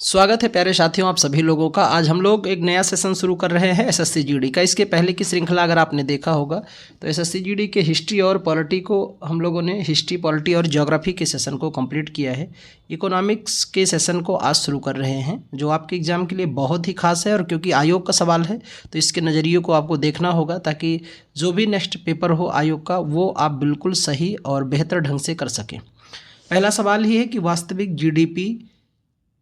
स्वागत है प्यारे साथियों आप सभी लोगों का। आज हम लोग एक नया सेशन शुरू कर रहे हैं एसएससी जीडी का। इसके पहले की श्रृंखला अगर आपने देखा होगा तो एसएससी जीडी के हिस्ट्री और पॉलिटी को हम लोगों ने हिस्ट्री, पॉलिटी और ज्योग्राफी के सेशन को कंप्लीट किया है। इकोनॉमिक्स के सेशन को आज शुरू कर रहे हैं जो आपके एग्ज़ाम के लिए बहुत ही खास है, और क्योंकि आयोग का सवाल है तो इसके नज़रिए को आपको देखना होगा ताकि जो भी नेक्स्ट पेपर हो आयोग का वो आप बिल्कुल सही और बेहतर ढंग से कर सकें। पहला सवाल ये है कि वास्तविक जीडीपी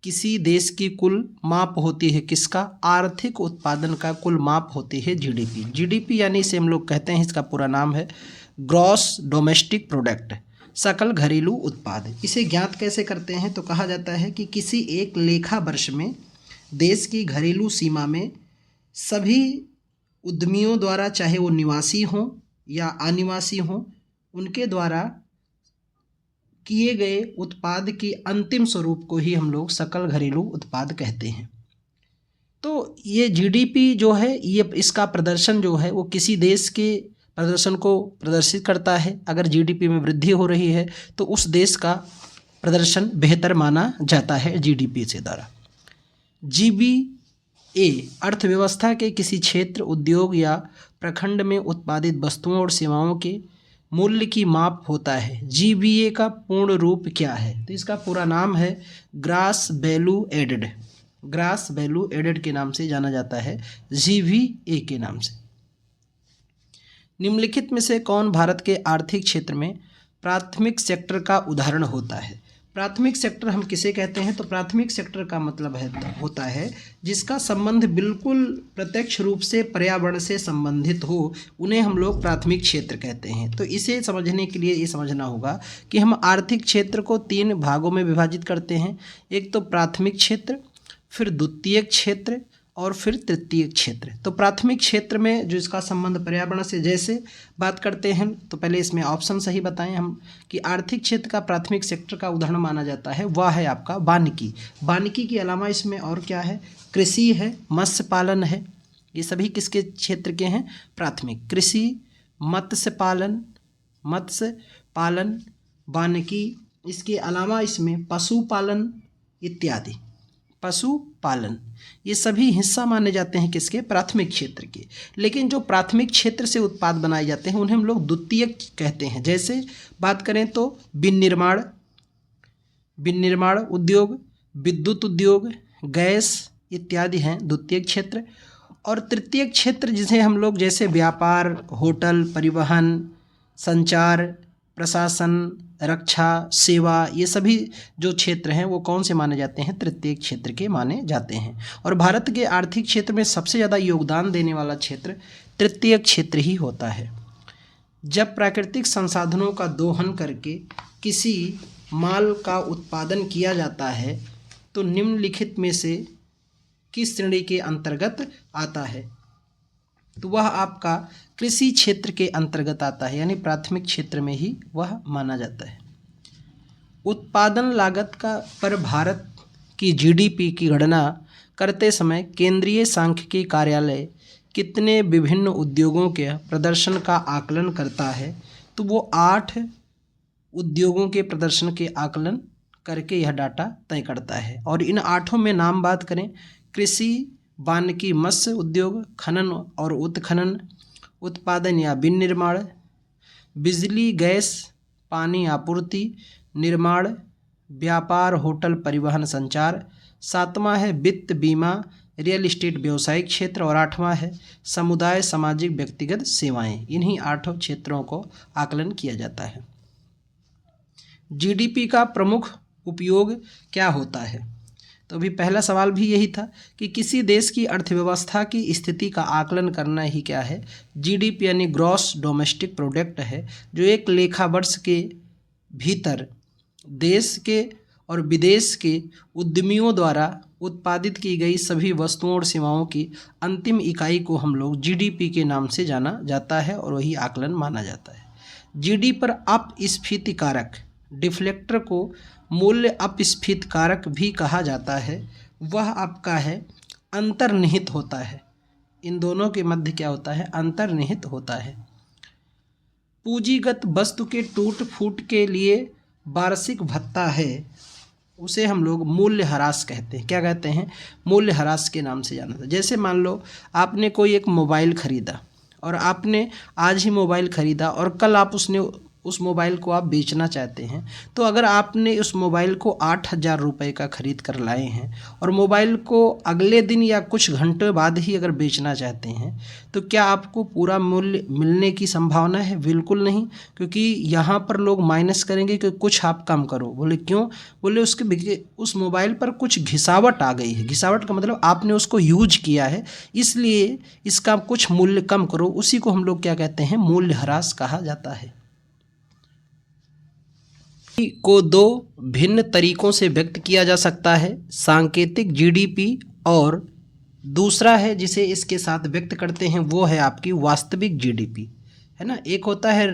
किसी देश की कुल माप होती है किसका? आर्थिक उत्पादन का कुल माप होती है जीडीपी। जीडीपी यानी इसे हम लोग कहते हैं, इसका पूरा नाम है ग्रॉस डोमेस्टिक प्रोडक्ट, सकल घरेलू उत्पाद। इसे ज्ञात कैसे करते हैं तो कहा जाता है कि किसी एक लेखा वर्ष में देश की घरेलू सीमा में सभी उद्यमियों द्वारा, चाहे वो निवासी हों या अनिवासी हों, उनके द्वारा किए गए उत्पाद की अंतिम स्वरूप को ही हम लोग सकल घरेलू उत्पाद कहते हैं। तो ये जीडीपी जो है ये इसका प्रदर्शन जो है वो किसी देश के प्रदर्शन को प्रदर्शित करता है। अगर जीडीपी में वृद्धि हो रही है तो उस देश का प्रदर्शन बेहतर माना जाता है जीडीपी से द्वारा। जीबीए अर्थव्यवस्था के किसी क्षेत्र, उद्योग या प्रखंड में उत्पादित वस्तुओं और सेवाओं के मूल्य की माप होता है। जीबीए का पूर्ण रूप क्या है? तो इसका पूरा नाम है gross value added. Gross value added के नाम से जाना जाता है, जीबीए के नाम से। निम्नलिखित में से कौन भारत के आर्थिक क्षेत्र में प्राथमिक सेक्टर का उदाहरण होता है? प्राथमिक सेक्टर हम किसे कहते हैं तो प्राथमिक सेक्टर का मतलब होता है जिसका संबंध बिल्कुल प्रत्यक्ष रूप से पर्यावरण से संबंधित हो, उन्हें हम लोग प्राथमिक क्षेत्र कहते हैं। तो इसे समझने के लिए ये समझना होगा कि हम आर्थिक क्षेत्र को 3 भागों में विभाजित करते हैं। एक तो प्राथमिक क्षेत्र, फिर द्वितीयक क्षेत्र और फिर तृतीय क्षेत्र। तो प्राथमिक क्षेत्र में जो इसका संबंध पर्यावरण से जैसे बात करते हैं तो पहले इसमें ऑप्शन सही बताएं हम कि आर्थिक क्षेत्र का प्राथमिक सेक्टर का उदाहरण माना जाता है वह है आपका वानिकी। वानिकी के अलावा इसमें और क्या है? कृषि है, मत्स्य पालन है। ये सभी किसके क्षेत्र के हैं? प्राथमिक। कृषि, मत्स्य पालन, वानिकी। इसके अलावा इसमें पशुपालन इत्यादि, पशुपालन, ये सभी हिस्सा माने जाते हैं किसके? प्राथमिक क्षेत्र के। लेकिन जो प्राथमिक क्षेत्र से उत्पाद बनाए जाते हैं उन्हें हम लोग द्वितीयक कहते हैं। जैसे बात करें तो विनिर्माण उद्योग, विद्युत उद्योग, गैस इत्यादि हैं द्वितीयक क्षेत्र। और तृतीयक क्षेत्र जिसे हम लोग जैसे व्यापार, होटल, परिवहन, संचार, प्रशासन, रक्षा, सेवा, ये सभी जो क्षेत्र हैं वो कौन से माने जाते हैं? तृतीय क्षेत्र के माने जाते हैं। और भारत के आर्थिक क्षेत्र में सबसे ज़्यादा योगदान देने वाला क्षेत्र तृतीय क्षेत्र ही होता है। जब प्राकृतिक संसाधनों का दोहन करके किसी माल का उत्पादन किया जाता है तो निम्नलिखित में से किस श्रेणी के अंतर्गत आता है? तो वह आपका कृषि क्षेत्र के अंतर्गत आता है, यानी प्राथमिक क्षेत्र में ही वह माना जाता है। उत्पादन लागत का पर भारत की जीडीपी की गणना करते समय केंद्रीय सांख्यिकी कार्यालय कितने विभिन्न उद्योगों के प्रदर्शन का आकलन करता है? तो वो 8 उद्योगों के प्रदर्शन के आकलन करके यह डाटा तय करता है। और इन 8 में नाम बात करें, कृषि, वानिकी, मत्स्य उद्योग, खनन और उत्खनन, उत्पादन या विनिर्माण, बिजली, गैस, पानी आपूर्ति, निर्माण, व्यापार, होटल, परिवहन, संचार। 7वां है वित्त, बीमा, रियल एस्टेट, व्यावसायिक क्षेत्र। और 8वां है समुदाय, सामाजिक, व्यक्तिगत सेवाएं। इन्हीं 8 क्षेत्रों को आकलन किया जाता है। जीडीपी का प्रमुख उपयोग क्या होता है? तो अभी पहला सवाल भी यही था कि किसी देश की अर्थव्यवस्था की स्थिति का आकलन करना ही क्या है? जीडीपी यानी ग्रॉस डोमेस्टिक प्रोडक्ट है, जो एक लेखा वर्ष के भीतर देश के और विदेश के उद्यमियों द्वारा उत्पादित की गई सभी वस्तुओं और सेवाओं की अंतिम इकाई को हम लोग जीडीपी के नाम से जाना जाता है और वही आकलन माना जाता है। जीडी पर अपस्फीति कारक, डिफ्लेक्टर को मूल्य अपस्फीति कारक भी कहा जाता है, वह आपका है अंतर्निहित होता है। इन दोनों के मध्य क्या होता है? अंतर्निहित होता है। पूंजीगत वस्तु के टूट फूट के लिए वार्षिक भत्ता है, उसे हम लोग मूल्यह्रास कहते हैं। क्या कहते हैं? मूल्यह्रास के नाम से जाना था। जैसे मान लो आपने कोई एक मोबाइल ख़रीदा और आपने आज ही मोबाइल ख़रीदा और कल आप उस मोबाइल को आप बेचना चाहते हैं, तो अगर आपने उस मोबाइल को 8,000 रुपये का ख़रीद कर लाए हैं और मोबाइल को अगले दिन या कुछ घंटे बाद ही अगर बेचना चाहते हैं, तो क्या आपको पूरा मूल्य मिलने की संभावना है? बिल्कुल नहीं, क्योंकि यहाँ पर लोग माइनस करेंगे कि कुछ आप कम करो। बोले क्यों? बोले उस मोबाइल पर कुछ घिसावट आ गई है। घिसावट का मतलब आपने उसको यूज किया है, इसलिए इसका कुछ मूल्य कम करो। उसी को हम लोग क्या कहते हैं? मूल्यह्रास कहा जाता है। को दो भिन्न तरीकों से व्यक्त किया जा सकता है, सांकेतिक जीडीपी और दूसरा है जिसे इसके साथ व्यक्त करते हैं वो है आपकी वास्तविक जीडीपी, है ना। एक होता है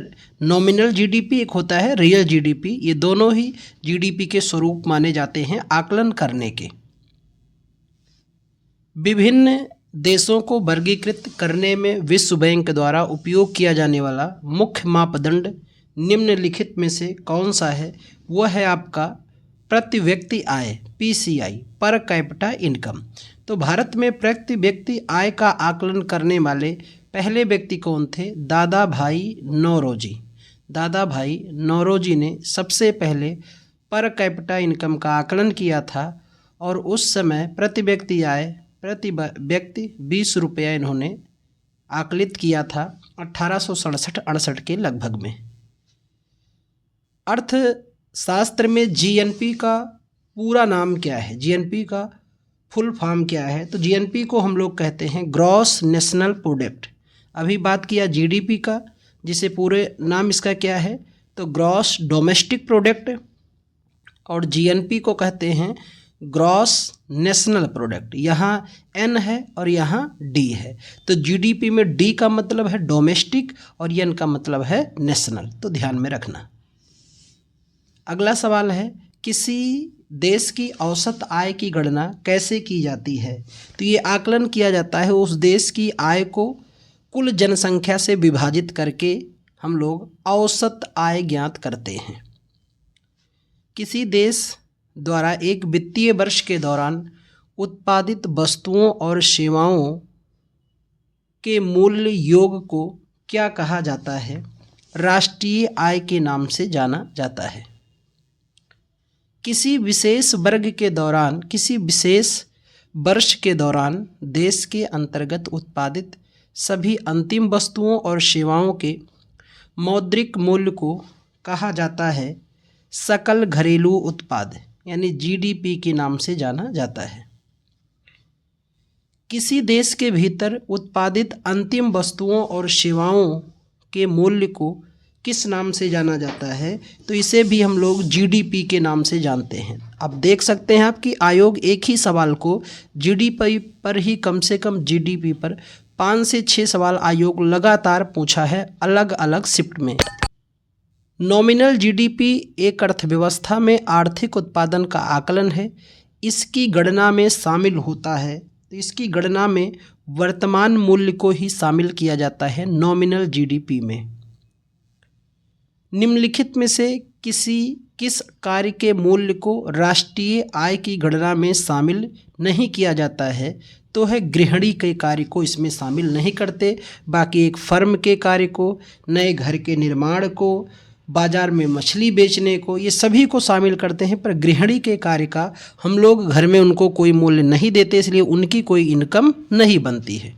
नॉमिनल जीडीपी, एक होता है रियल जीडीपी। ये दोनों ही जीडीपी के स्वरूप माने जाते हैं आकलन करने के। विभिन्न देशों को वर्गीकृत करने में विश्व बैंक द्वारा उपयोग किया जाने वाला मुख्य मापदंड निम्नलिखित में से कौन सा है? वह है आपका प्रति व्यक्ति आय, पीसीआई, पर कैपिटा इनकम। तो भारत में प्रति व्यक्ति आय का आकलन करने वाले पहले व्यक्ति कौन थे? दादा भाई नौरोजी। दादा भाई नौरोजी ने सबसे पहले पर कैपिटा इनकम का आकलन किया था और उस समय प्रति व्यक्ति आय प्रति व्यक्ति 20 रुपया इन्होंने आकलित किया था 1867-68 के लगभग में। अर्थशास्त्र में जीएनपी का पूरा नाम क्या है? जीएनपी का फुल फॉर्म क्या है? तो जीएनपी को हम लोग कहते हैं ग्रॉस नेशनल प्रोडक्ट। अभी बात किया जीडीपी का, जिसे पूरे नाम इसका क्या है? तो ग्रॉस डोमेस्टिक प्रोडक्ट, और जीएनपी को कहते हैं ग्रॉस नेशनल प्रोडक्ट। यहाँ एन है और यहाँ डी है, तो जीडीपी में डी का मतलब है डोमेस्टिक और एन का मतलब है नेशनल, तो ध्यान में रखना। अगला सवाल है, किसी देश की औसत आय की गणना कैसे की जाती है? तो ये आकलन किया जाता है उस देश की आय को कुल जनसंख्या से विभाजित करके हम लोग औसत आय ज्ञात करते हैं। किसी देश द्वारा एक वित्तीय वर्ष के दौरान उत्पादित वस्तुओं और सेवाओं के मूल्य योग को क्या कहा जाता है? राष्ट्रीय आय के नाम से जाना जाता है। किसी विशेष वर्ग के दौरान, किसी विशेष वर्ष के दौरान देश के अंतर्गत उत्पादित सभी अंतिम वस्तुओं और सेवाओं के मौद्रिक मूल्य को कहा जाता है सकल घरेलू उत्पाद, यानी जीडीपी के नाम से जाना जाता है। किसी देश के भीतर उत्पादित अंतिम वस्तुओं और सेवाओं के मूल्य को किस नाम से जाना जाता है? तो इसे भी हम लोग जीडीपी के नाम से जानते हैं। अब देख सकते हैं आप कि आयोग एक ही सवाल को जीडीपी पर ही कम से कम जीडीपी पर 5 से 6 सवाल आयोग लगातार पूछा है अलग अलग शिफ्ट में। नॉमिनल जीडीपी एक अर्थव्यवस्था में आर्थिक उत्पादन का आकलन है। इसकी गणना में शामिल होता है, तो इसकी गणना में वर्तमान मूल्य को ही शामिल किया जाता है नॉमिनल जीडीपी में। निम्नलिखित में से किस कार्य के मूल्य को राष्ट्रीय आय की गणना में शामिल नहीं किया जाता है? तो है गृहिणी के कार्य को इसमें शामिल नहीं करते। बाकी एक फर्म के कार्य को, नए घर के निर्माण को, बाज़ार में मछली बेचने को, ये सभी को शामिल करते हैं, पर गृहिणी के कार्य का हम लोग घर में उनको कोई मूल्य नहीं देते, इसलिए उनकी कोई इनकम नहीं बनती है।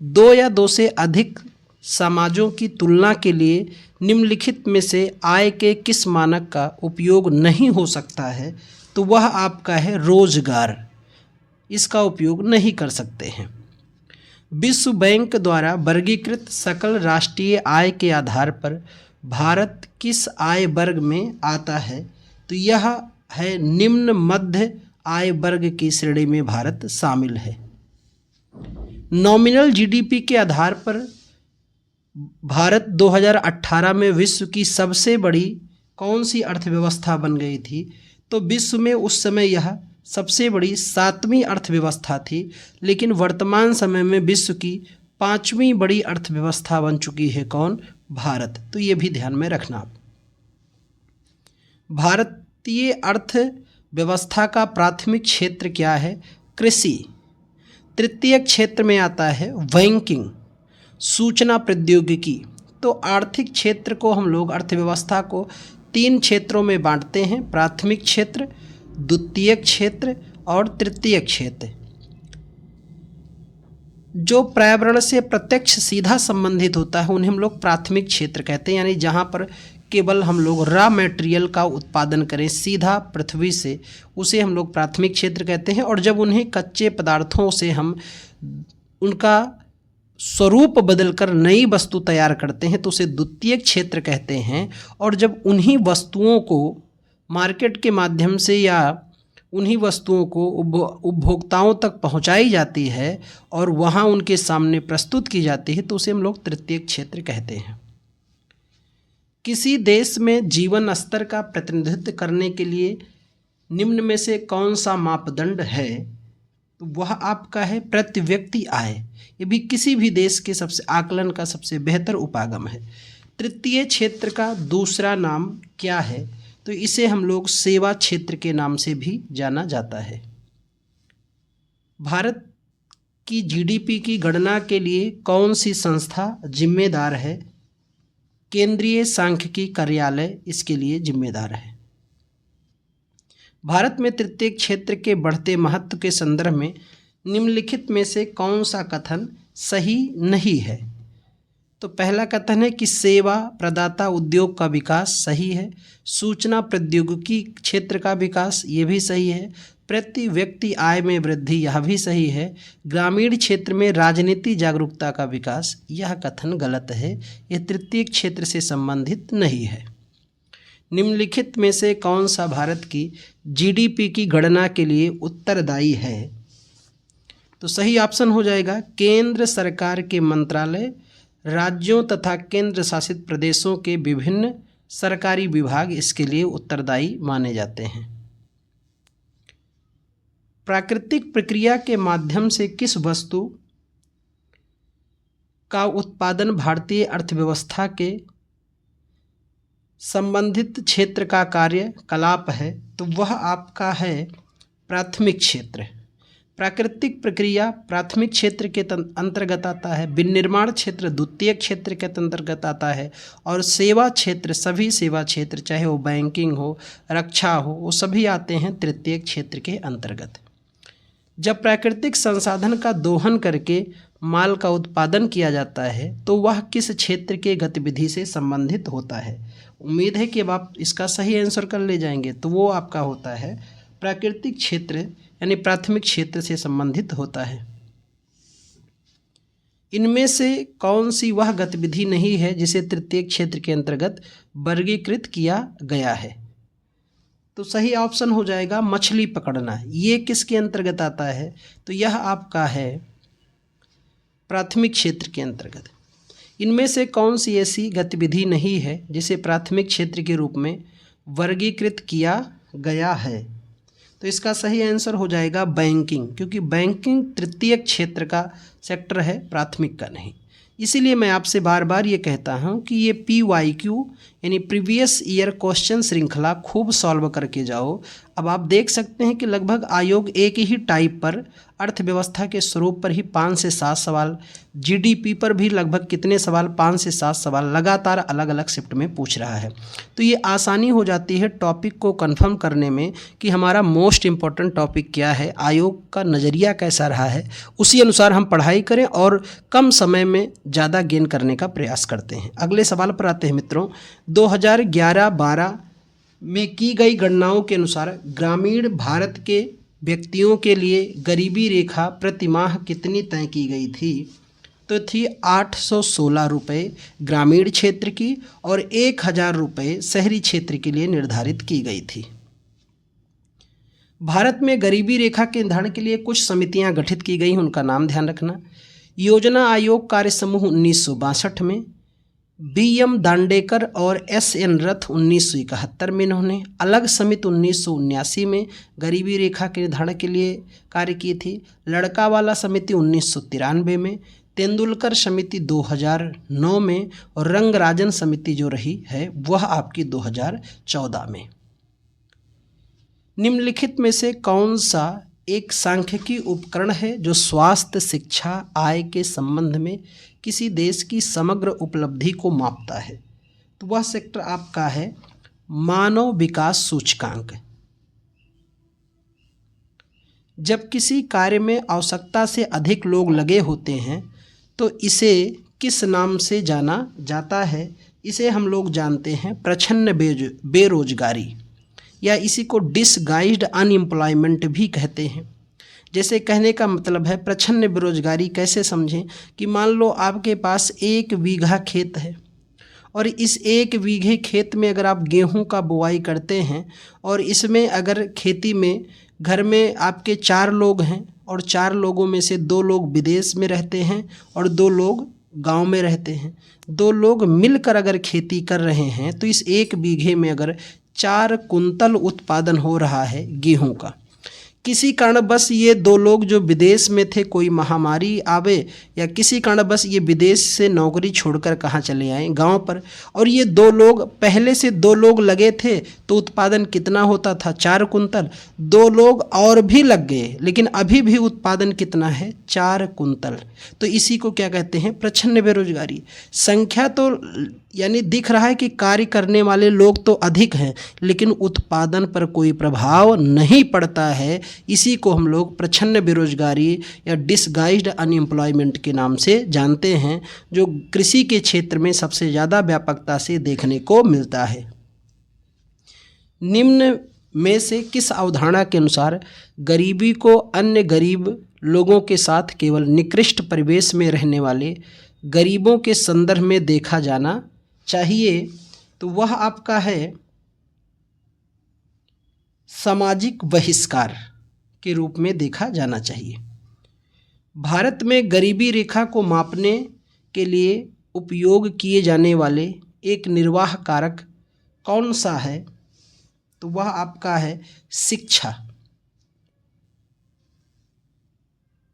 2 या 2 से अधिक समाजों की तुलना के लिए निम्नलिखित में से आय के किस मानक का उपयोग नहीं हो सकता है? तो वह आपका है रोजगार। इसका उपयोग नहीं कर सकते हैं। विश्व बैंक द्वारा वर्गीकृत सकल राष्ट्रीय आय के आधार पर भारत किस आय वर्ग में आता है? तो यह है निम्न मध्य आय वर्ग की श्रेणी में भारत शामिल है। नॉमिनल जीडीपी के आधार पर भारत 2018 में विश्व की सबसे बड़ी कौन सी अर्थव्यवस्था बन गई थी? तो विश्व में उस समय यह सबसे बड़ी 7वीं अर्थव्यवस्था थी, लेकिन वर्तमान समय में विश्व की 5वीं बड़ी अर्थव्यवस्था बन चुकी है। कौन? भारत। तो ये भी ध्यान में रखना। भारतीय अर्थ व्यवस्था का प्राथमिक क्षेत्र क्या है? कृषि। तृतीयक क्षेत्र में आता है बैंकिंग, सूचना प्रौद्योगिकी। तो आर्थिक क्षेत्र को हम लोग, अर्थव्यवस्था को 3 क्षेत्रों में बांटते हैं, प्राथमिक क्षेत्र, द्वितीयक क्षेत्र और तृतीयक क्षेत्र। जो पर्यावरण से प्रत्यक्ष सीधा संबंधित होता है उन्हें हम लोग प्राथमिक क्षेत्र कहते हैं, यानी जहाँ पर केवल हम लोग रॉ मटेरियल का उत्पादन करें सीधा पृथ्वी से, उसे हम लोग प्राथमिक क्षेत्र कहते हैं। और जब उन्हें कच्चे पदार्थों से हम उनका स्वरूप बदलकर नई वस्तु तैयार करते हैं तो उसे द्वितीयक क्षेत्र कहते हैं। और जब उन्हीं वस्तुओं को मार्केट के माध्यम से या उन्हीं वस्तुओं को उपभोक्ताओं तक पहुंचाई जाती है और वहां उनके सामने प्रस्तुत की जाती है तो उसे हम लोग तृतीयक क्षेत्र कहते हैं। किसी देश में जीवन स्तर का प्रतिनिधित्व करने के लिए निम्न में से कौन सा मापदंड है? तो वह आपका है प्रति व्यक्ति आय। ये भी किसी भी देश के सबसे आकलन का सबसे बेहतर उपागम है। तृतीय क्षेत्र का दूसरा नाम क्या है? तो इसे हम लोग सेवा क्षेत्र के नाम से भी जाना जाता है। भारत की जीडीपी की गणना के लिए कौन सी संस्था जिम्मेदार है? केंद्रीय सांख्यिकी कार्यालय इसके लिए जिम्मेदार है। भारत में तृतीय क्षेत्र के बढ़ते महत्व के संदर्भ में निम्नलिखित में से कौन सा कथन सही नहीं है? तो पहला कथन है कि सेवा प्रदाता उद्योग का विकास सही है। सूचना प्रौद्योगिकी क्षेत्र का विकास ये भी सही है। प्रति व्यक्ति आय में वृद्धि यह भी सही है। ग्रामीण क्षेत्र में राजनीति जागरूकता का विकास यह कथन गलत है, यह तृतीय क्षेत्र से संबंधित नहीं है। निम्नलिखित में से कौन सा भारत की जीडीपी की गणना के लिए उत्तरदायी है? तो सही ऑप्शन हो जाएगा केंद्र सरकार के मंत्रालय, राज्यों तथा केंद्र शासित प्रदेशों के विभिन्न सरकारी विभाग इसके लिए उत्तरदायी माने जाते हैं। प्राकृतिक प्रक्रिया के माध्यम से किस वस्तु का उत्पादन भारतीय अर्थव्यवस्था के संबंधित क्षेत्र का कार्यकलाप है? तो वह आपका है प्राथमिक क्षेत्र। प्राकृतिक प्रक्रिया प्राथमिक क्षेत्र के अंतर्गत आता है, विनिर्माण क्षेत्र द्वितीय क्षेत्र के अंतर्गत आता है और सेवा क्षेत्र, सभी सेवा क्षेत्र चाहे वो बैंकिंग हो, रक्षा हो, वो सभी आते हैं तृतीय क्षेत्र के अंतर्गत। जब प्राकृतिक संसाधन का दोहन करके माल का उत्पादन किया जाता है तो वह किस क्षेत्र के गतिविधि से संबंधित होता है? उम्मीद है कि अब आप इसका सही आंसर कर ले जाएंगे। तो वो आपका होता है प्राकृतिक क्षेत्र, यानी प्राथमिक क्षेत्र से संबंधित होता है। इनमें से कौन सी वह गतिविधि नहीं है जिसे तृतीय क्षेत्र के अंतर्गत वर्गीकृत किया गया है? तो सही ऑप्शन हो जाएगा मछली पकड़ना। ये किसके अंतर्गत आता है? तो यह आपका है प्राथमिक क्षेत्र के अंतर्गत। इनमें से कौन सी ऐसी गतिविधि नहीं है जिसे प्राथमिक क्षेत्र के रूप में वर्गीकृत किया गया है? तो इसका सही आंसर हो जाएगा बैंकिंग, क्योंकि बैंकिंग तृतीय क्षेत्र का सेक्टर है, प्राथमिक का नहीं। इसीलिए मैं आपसे बार बार ये कहता हूँ कि ये PYQ यानी प्रीवियस ईयर क्वेश्चन श्रृंखला खूब सॉल्व करके जाओ। अब आप देख सकते हैं कि लगभग आयोग एक ही टाइप पर, अर्थव्यवस्था के स्वरूप पर ही 5 से 7 सवाल, GDP पर भी लगभग कितने सवाल, 5 से 7 सवाल लगातार अलग अलग शिफ्ट में पूछ रहा है। तो ये आसानी हो जाती है टॉपिक को कंफर्म करने में कि हमारा मोस्ट इम्पॉर्टेंट टॉपिक क्या है, आयोग का नज़रिया कैसा रहा है, उसी अनुसार हम पढ़ाई करें और कम समय में ज़्यादा गेन करने का प्रयास करते हैं। अगले सवाल पर आते हैं मित्रों। 2011-12 में की गई गणनाओं के अनुसार ग्रामीण भारत के व्यक्तियों के लिए गरीबी रेखा प्रति माह कितनी तय की गई थी? तो थी 816 रुपये ग्रामीण क्षेत्र की और 1000 रुपये शहरी क्षेत्र के लिए निर्धारित की गई थी। भारत में गरीबी रेखा के निर्धारण के लिए कुछ समितियां गठित की गई, उनका नाम ध्यान रखना। योजना आयोग कार्य समूह 1962 में, BM दांडेकर और SN रथ 1971 में इन्होंने, अलग समिति 1979 में गरीबी रेखा के निर्धारण के लिए कार्य की थी। लड़का वाला समिति 1993 में, तेंदुलकर समिति 2009 में और रंगराजन समिति जो रही है वह आपकी 2014 में। निम्नलिखित में से कौन सा एक सांख्यिकी उपकरण है जो स्वास्थ्य, शिक्षा, आय के संबंध में किसी देश की समग्र उपलब्धि को मापता है? तो वह सेक्टर आपका है मानव विकास सूचकांक। जब किसी कार्य में आवश्यकता से अधिक लोग लगे होते हैं तो इसे किस नाम से जाना जाता है? इसे हम लोग जानते हैं प्रच्छन्न बेरोजगारी, या इसी को डिसगाइज्ड अनएम्प्लॉयमेंट भी कहते हैं। जैसे कहने का मतलब है प्रच्छन्न बेरोजगारी कैसे समझें कि मान लो आपके पास 1 बीघा खेत है और इस 1 बीघे खेत में अगर आप गेहूं का बुआई करते हैं और इसमें अगर खेती में घर में आपके 4 लोग हैं और 4 लोगों में से 2 लोग विदेश में रहते हैं और 2 लोग गांव में रहते हैं, 2 लोग मिलकर अगर खेती कर रहे हैं तो इस 1 बीघे में अगर 4 कुंतल उत्पादन हो रहा है गेहूं का। किसी कारणवश ये 2 लोग जो विदेश में थे, कोई महामारी आवे या किसी कारणवश ये विदेश से नौकरी छोड़कर कहाँ चले आए, गांव पर, और ये 2 लोग पहले से 2 लोग लगे थे तो उत्पादन कितना होता था? 4 कुंतल। 2 लोग और भी लग गए लेकिन अभी भी उत्पादन कितना है? 4 कुंतल। तो इसी को क्या कहते हैं? प्रच्छन्न बेरोजगारी। संख्या तो यानी दिख रहा है कि कार्य करने वाले लोग तो अधिक हैं लेकिन उत्पादन पर कोई प्रभाव नहीं पड़ता है। इसी को हम लोग प्रच्छन्न बेरोजगारी या डिसगाइज्ड अनएम्प्लॉयमेंट के नाम से जानते हैं, जो कृषि के क्षेत्र में सबसे ज़्यादा व्यापकता से देखने को मिलता है। निम्न में से किस अवधारणा के अनुसार गरीबी को अन्य गरीब लोगों के साथ केवल निकृष्ट परिवेश में रहने वाले गरीबों के संदर्भ में देखा जाना चाहिए? तो वह आपका है सामाजिक बहिष्कार के रूप में देखा जाना चाहिए। भारत में गरीबी रेखा को मापने के लिए उपयोग किए जाने वाले एक निर्वाह कारक कौन सा है? तो वह आपका है शिक्षा।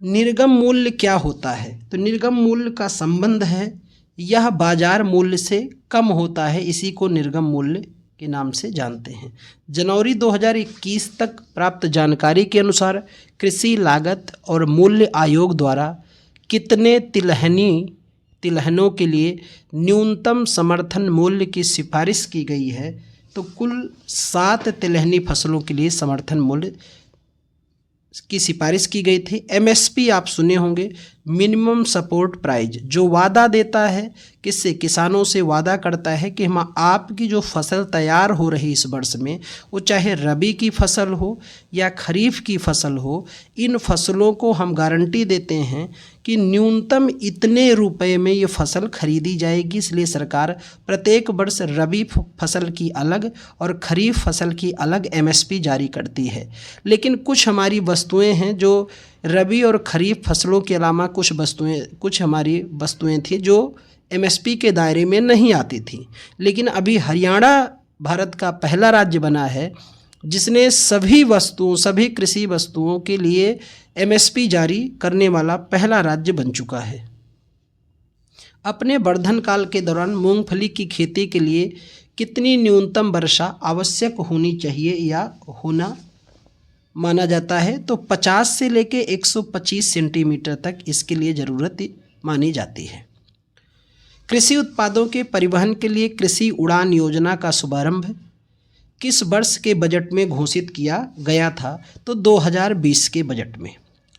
निर्गम मूल्य क्या होता है? तो निर्गम मूल्य का संबंध है यह बाजार मूल्य से कम होता है, इसी को निर्गम मूल्य के नाम से जानते हैं। जनवरी 2021 तक प्राप्त जानकारी के अनुसार कृषि लागत और मूल्य आयोग द्वारा कितने तिलहनों के लिए न्यूनतम समर्थन मूल्य की सिफारिश की गई है? तो कुल 7 तिलहनी फसलों के लिए समर्थन मूल्य की सिफारिश की गई थी। एमएसपी आप सुने होंगे, मिनिमम सपोर्ट प्राइस, जो वादा देता है, किससे? किसानों से वादा करता है कि हम आपकी जो फसल तैयार हो रही इस वर्ष में, वो चाहे रबी की फसल हो या खरीफ की फसल हो, इन फसलों को हम गारंटी देते हैं कि न्यूनतम इतने रुपए में ये फसल खरीदी जाएगी। इसलिए सरकार प्रत्येक वर्ष रबी फसल की अलग और खरीफ फसल की अलग एमएसपी जारी करती है। लेकिन कुछ हमारी वस्तुएं हैं जो रबी और खरीफ फसलों के अलावा कुछ हमारी वस्तुएं थी जो एमएसपी के दायरे में नहीं आती थी। लेकिन अभी हरियाणा भारत का पहला राज्य बना है जिसने सभी कृषि वस्तुओं के लिए एमएसपी जारी करने वाला पहला राज्य बन चुका है। अपने वर्धन काल के दौरान मूंगफली की खेती के लिए कितनी न्यूनतम वर्षा आवश्यक होनी चाहिए या होना माना जाता है? तो 50 से लेके 125 सेंटीमीटर तक इसके लिए ज़रूरत मानी जाती है। कृषि उत्पादों के परिवहन के लिए कृषि उड़ान योजना का शुभारंभ किस वर्ष के बजट में घोषित किया गया था? तो 2020 के बजट में।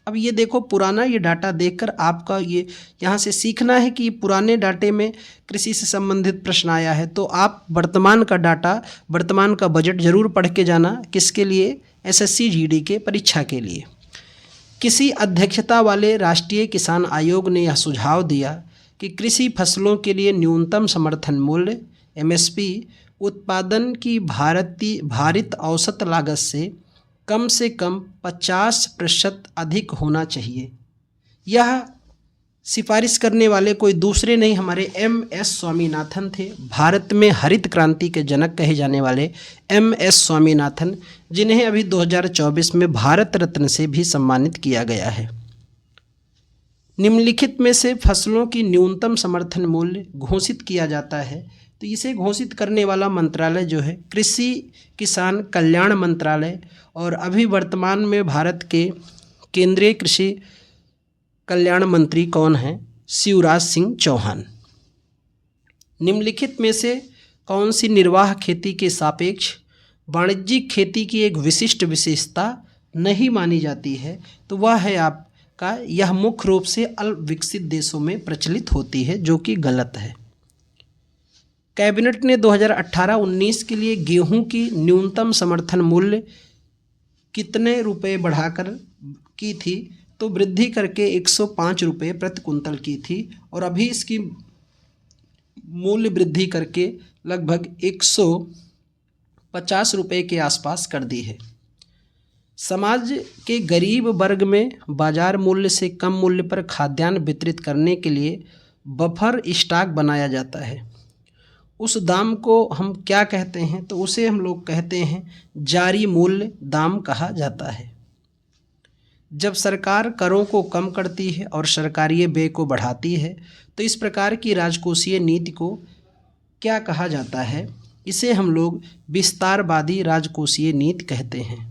अब ये देखो, पुराना ये डाटा देखकर आपका ये यहाँ से सीखना है कि पुराने डाटे में कृषि से संबंधित प्रश्न आया है, तो आप वर्तमान का डाटा, वर्तमान का बजट ज़रूर पढ़ के जाना। किसके लिए? एसएससी जीडी के परीक्षा के लिए। किसी अध्यक्षता वाले राष्ट्रीय किसान आयोग ने यह सुझाव दिया कि कृषि फसलों के लिए न्यूनतम समर्थन मूल्य एमएसपी उत्पादन की भारित औसत लागत से कम 50% अधिक होना चाहिए। यह सिफारिश करने वाले कोई दूसरे नहीं, हमारे एम.एस. स्वामीनाथन थे। भारत में हरित क्रांति के जनक कहे जाने वाले एम.एस. स्वामीनाथन, जिन्हें अभी 2024 में भारत रत्न से भी सम्मानित किया गया है। निम्नलिखित में से फसलों की न्यूनतम समर्थन मूल्य घोषित किया जाता है तो इसे घोषित करने वाला मंत्रालय जो है कृषि किसान कल्याण मंत्रालय, और अभी वर्तमान में भारत के केंद्रीय कृषि कल्याण मंत्री कौन हैं? शिवराज सिंह चौहान। निम्नलिखित में से कौन सी निर्वाह खेती के सापेक्ष वाणिज्यिक खेती की एक विशिष्ट विशेषता नहीं मानी जाती है? तो वह है आपका, यह मुख्य रूप से अल्प विकसित देशों में प्रचलित होती है, जो कि गलत है। कैबिनेट ने 2018-19 के लिए गेहूं की न्यूनतम समर्थन मूल्य कितने रुपए बढ़ाकर की थी? तो वृद्धि करके 105 रुपये प्रति कुंतल की थी, और अभी इसकी मूल्य वृद्धि करके लगभग 150 रुपये के आसपास कर दी है। समाज के गरीब वर्ग में बाजार मूल्य से कम मूल्य पर खाद्यान्न वितरित करने के लिए बफर स्टॉक बनाया जाता है। उस दाम को हम क्या कहते हैं? तो उसे हम लोग कहते हैं जारी मूल्य दाम कहा जाता है। जब सरकार करों को कम करती है और सरकारी व्यय को बढ़ाती है, तो इस प्रकार की राजकोषीय नीति को क्या कहा जाता है? इसे हम लोग विस्तारवादी राजकोषीय नीति कहते हैं।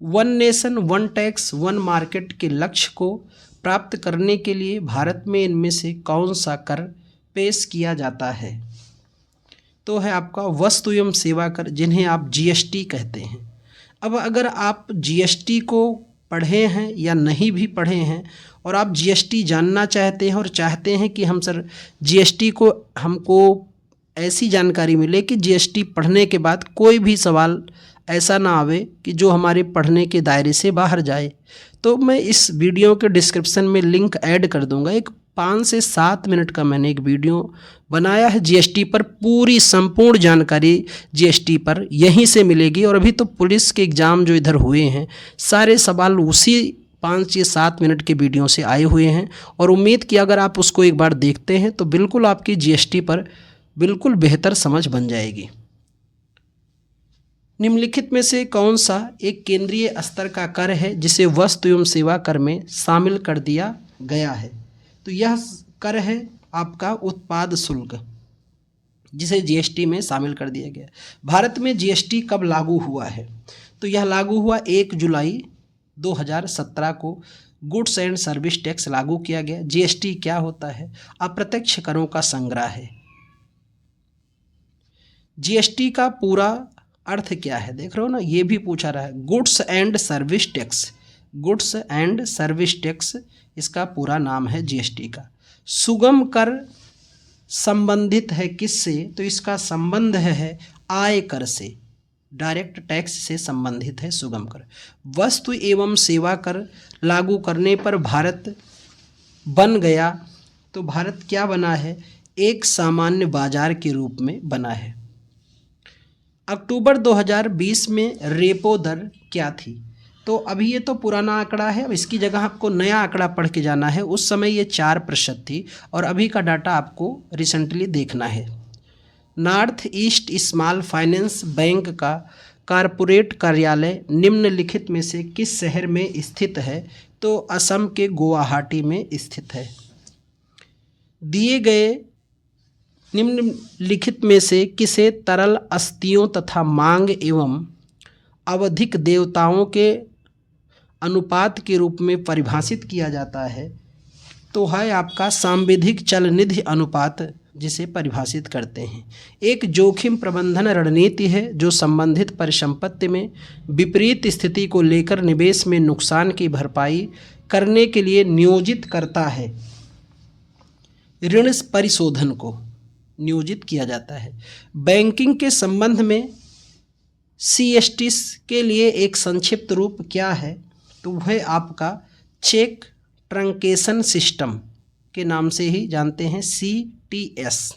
One nation one tax one market के लक्ष्य को प्राप्त करने के लिए भारत में इनमें से कौन सा कर पेश किया जाता है? तो है आपका वस्तु एवं सेवा कर, जिन्हें आप जीएसटी कहते हैं। अब अगर आप जीएसटी को पढ़े हैं या नहीं भी पढ़े हैं और आप जीएसटी जानना चाहते हैं और चाहते हैं कि हम सर जीएसटी को हमको ऐसी जानकारी मिले कि जीएसटी पढ़ने के बाद कोई भी सवाल ऐसा ना आवे कि जो हमारे पढ़ने के दायरे से बाहर जाए, तो मैं इस वीडियो के डिस्क्रिप्शन में लिंक ऐड कर दूंगा। एक 5 से 7 मिनट का मैंने एक वीडियो बनाया है जीएसटी पर, पूरी संपूर्ण जानकारी जीएसटी पर यहीं से मिलेगी। और अभी तो पुलिस के एग्ज़ाम जो इधर हुए हैं, सारे सवाल उसी 5 या 7 मिनट के वीडियो से आए हुए हैं, और उम्मीद कि अगर आप उसको एक बार देखते हैं तो बिल्कुल आपकी जीएसटी पर बिल्कुल बेहतर समझ बन जाएगी। निम्नलिखित में से कौन सा एक केंद्रीय स्तर का कर है जिसे वस्तु एवं सेवा कर में शामिल कर दिया गया है? तो यह कर है आपका उत्पाद शुल्क, जिसे जीएसटी में शामिल कर दिया गया। भारत में जीएसटी कब लागू हुआ है? तो यह लागू हुआ 1 जुलाई 2017 को गुड्स एंड सर्विस टैक्स लागू किया गया। जीएसटी क्या होता है? अप्रत्यक्ष करों का संग्रह है। जीएसटी का पूरा अर्थ क्या है? देख रहे हो ना, ये भी पूछा रहा है। Goods and service tax, goods and service tax इसका पूरा नाम है जीएसटी का। सुगम कर संबंधित है किससे? तो इसका संबंध है आय कर से, डायरेक्ट टैक्स से संबंधित है सुगम कर। वस्तु एवं सेवा कर लागू करने पर भारत बन गया, तो भारत क्या बना है? एक सामान्य बाजार के रूप में बना है। अक्टूबर 2020 में रेपो दर क्या थी? तो अभी ये तो पुराना आंकड़ा है, अब इसकी जगह आपको नया आंकड़ा पढ़ के जाना है। उस समय ये 4% थी और अभी का डाटा आपको रिसेंटली देखना है। North east small finance bank का कॉरपोरेट कार्यालय निम्नलिखित में से किस शहर में स्थित है? तो असम के गुवाहाटी में स्थित है। दिए गए निम्नलिखित में से किसे तरल अस्थियों तथा मांग एवं आवधिक देवताओं के अनुपात के रूप में परिभाषित किया जाता है? तो है आपका सांविधिक चल निधि अनुपात, जिसे परिभाषित करते हैं। एक जोखिम प्रबंधन रणनीति है जो संबंधित परिसंपत्ति में विपरीत स्थिति को लेकर निवेश में नुकसान की भरपाई करने के लिए नियोजित करता है। ऋण परिशोधन को नियोजित किया जाता है। बैंकिंग के संबंध में सीएसटी के लिए एक संक्षिप्त रूप क्या है? तो वह आपका चेक ट्रंकेशन सिस्टम के नाम से ही जानते हैं, CTS।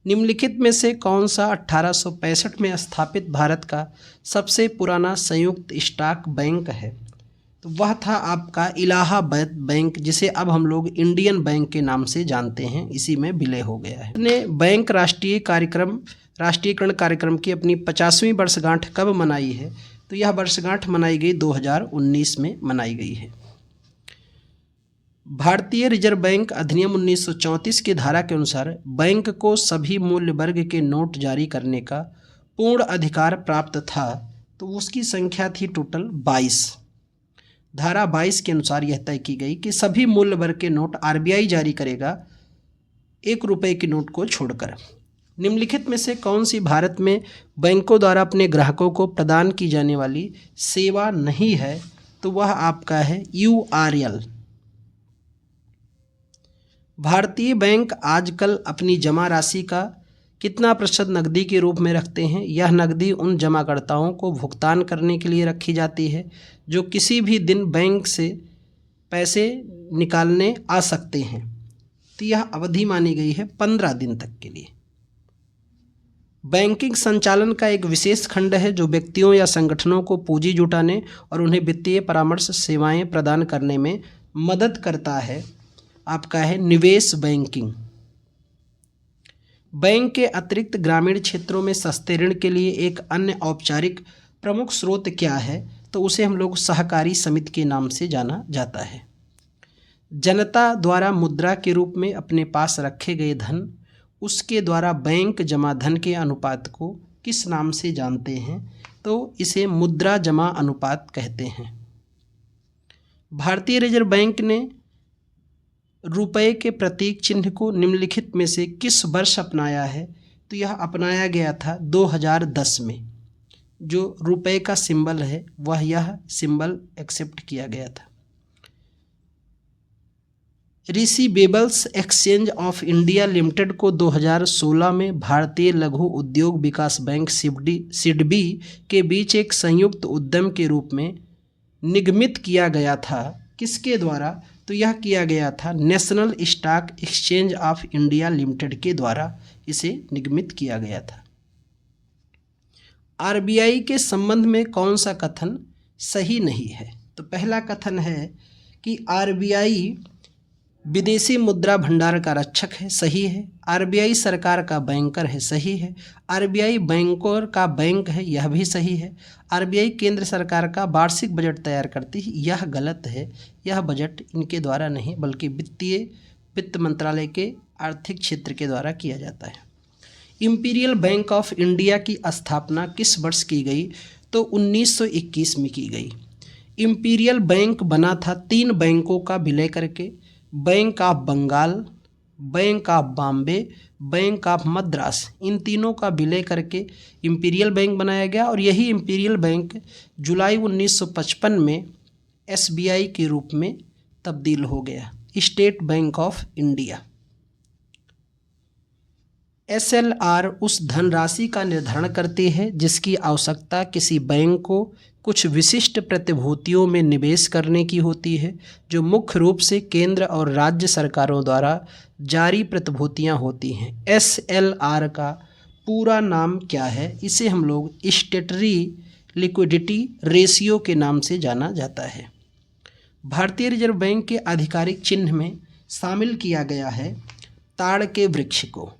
निम्नलिखित में से कौन सा 1865 में स्थापित भारत का सबसे पुराना संयुक्त स्टॉक बैंक है? तो वह था आपका इलाहाबाद बैंक, जिसे अब हम लोग इंडियन बैंक के नाम से जानते हैं, इसी में विलय हो गया है। ने बैंक राष्ट्रीयकरण कार्यक्रम की अपनी 50वीं वर्षगांठ कब मनाई है? तो यह वर्षगांठ मनाई गई 2019 में मनाई गई है। भारतीय रिजर्व बैंक अधिनियम 1934 की धारा के अनुसार बैंक को सभी मूल्य वर्ग के नोट जारी करने का पूर्ण अधिकार प्राप्त था, तो उसकी संख्या थी टोटल 22। धारा 22 के अनुसार यह तय की गई कि सभी मूल्य वर्ग के नोट आरबीआई जारी करेगा, 1 रुपये के नोट को छोड़कर। निम्नलिखित में से कौन सी भारत में बैंकों द्वारा अपने ग्राहकों को प्रदान की जाने वाली सेवा नहीं है, तो वह आपका है URL। भारतीय बैंक आजकल अपनी जमा राशि का कितना प्रतिशत नकदी के रूप में रखते हैं? यह नकदी उन जमाकर्ताओं को भुगतान करने के लिए रखी जाती है जो किसी भी दिन बैंक से पैसे निकालने आ सकते हैं, तो यह अवधि मानी गई है 15 दिन तक के लिए। बैंकिंग संचालन का एक विशेष खंड है जो व्यक्तियों या संगठनों को पूंजी जुटाने और उन्हें वित्तीय परामर्श सेवाएं प्रदान करने में मदद करता है, आपका है निवेश बैंकिंग। बैंक के अतिरिक्त ग्रामीण क्षेत्रों में सस्ते ऋण के लिए एक अन्य औपचारिक प्रमुख स्रोत क्या है, तो उसे हम लोग सहकारी समिति के नाम से जाना जाता है। जनता द्वारा मुद्रा के रूप में अपने पास रखे गए धन, उसके द्वारा बैंक जमा धन के अनुपात को किस नाम से जानते हैं, तो इसे मुद्रा जमा अनुपात कहते हैं। भारतीय रिजर्व बैंक ने रुपए के प्रतीक चिन्ह को निम्नलिखित में से किस वर्ष अपनाया है, तो यह अपनाया गया था 2010 में। जो रुपए का सिंबल है वह यह सिंबल एक्सेप्ट किया गया था। Receivables exchange of India limited को 2016 में भारतीय लघु उद्योग विकास बैंक सिडबी के बीच एक संयुक्त उद्यम के रूप में निगमित किया गया था। किसके द्वारा, तो यह किया गया था national stock exchange of India limited के द्वारा इसे निगमित किया गया था। आरबीआई के संबंध में कौन सा कथन सही नहीं है, तो पहला कथन है कि आरबीआई विदेशी मुद्रा भंडार का रक्षक है, सही है। आरबीआई सरकार का बैंकर है, सही है। आरबीआई बैंकों का बैंक है, यह भी सही है। आरबीआई केंद्र सरकार का वार्षिक बजट तैयार करती है, यह गलत है। यह बजट इनके द्वारा नहीं बल्कि वित्त मंत्रालय के आर्थिक क्षेत्र के द्वारा किया जाता है। इंपीरियल बैंक ऑफ इंडिया की स्थापना किस वर्ष की गई, तो 1921 में की गई। इंपीरियल बैंक बना था 3 बैंकों का विलय करके, bank of Bengal, bank of Bombay, bank of Madras, इन तीनों का विलय करके इंपीरियल बैंक बनाया गया। और यही इंपीरियल बैंक जुलाई 1955 में एसबीआई के रूप में तब्दील हो गया, state bank of India. SLR उस धनराशि का निर्धारण करती है जिसकी आवश्यकता किसी बैंक को कुछ विशिष्ट प्रतिभूतियों में निवेश करने की होती है, जो मुख्य रूप से केंद्र और राज्य सरकारों द्वारा जारी प्रतिभूतियां होती हैं। एसएलआर का पूरा नाम क्या है, इसे हम लोग स्टेटरी लिक्विडिटी रेशियो के नाम से जाना जाता है। भारतीय रिजर्व बैंक के आधिकारिक चिन्ह में शामिल किया गया है ताड़ के वृक्ष को।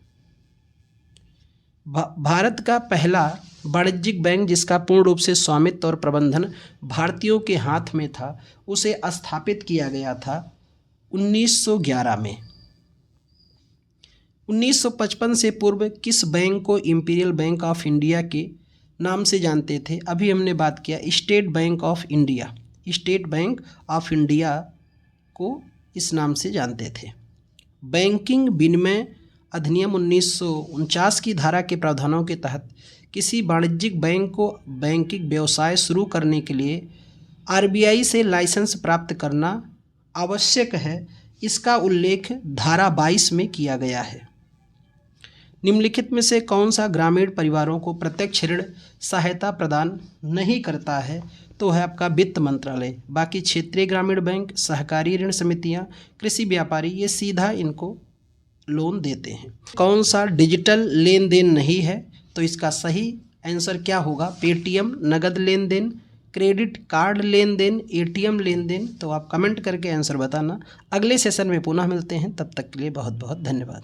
भारत का पहला वाणिज्यिक बैंक जिसका पूर्ण रूप से स्वामित्व और प्रबंधन भारतीयों के हाथ में था, उसे स्थापित किया गया था 1911 में। 1955 से पूर्व किस बैंक को इंपीरियल बैंक ऑफ इंडिया के नाम से जानते थे? अभी हमने बात किया state bank of India. State bank of India को इस नाम से जानते थे। बैंकिंग विनिमय अधिनियम 1949 की धारा के प्रावधानों के तहत किसी वाणिज्यिक बैंक को बैंकिंग व्यवसाय शुरू करने के लिए आरबीआई से लाइसेंस प्राप्त करना आवश्यक है, इसका उल्लेख धारा 22 में किया गया है। निम्नलिखित में से कौन सा ग्रामीण परिवारों को प्रत्यक्ष ऋण सहायता प्रदान नहीं करता है? तो है आपका वित्त मंत्रालय। बाकी क्षेत्रीय ग्रामीण बैंक, सहकारी ऋण समितियां, कृषि व्यापारी, ये सीधा इनको लोन देते हैं। कौन सा डिजिटल लेन देन नहीं है? तो इसका सही आंसर क्या होगा? पेटीएम, नगद लेन देन, क्रेडिट कार्ड लेन देन, एटीएम लेन देन। तो आप कमेंट करके आंसर बताना। अगले सेशन में पुनः मिलते हैं, तब तक के लिए बहुत बहुत धन्यवाद।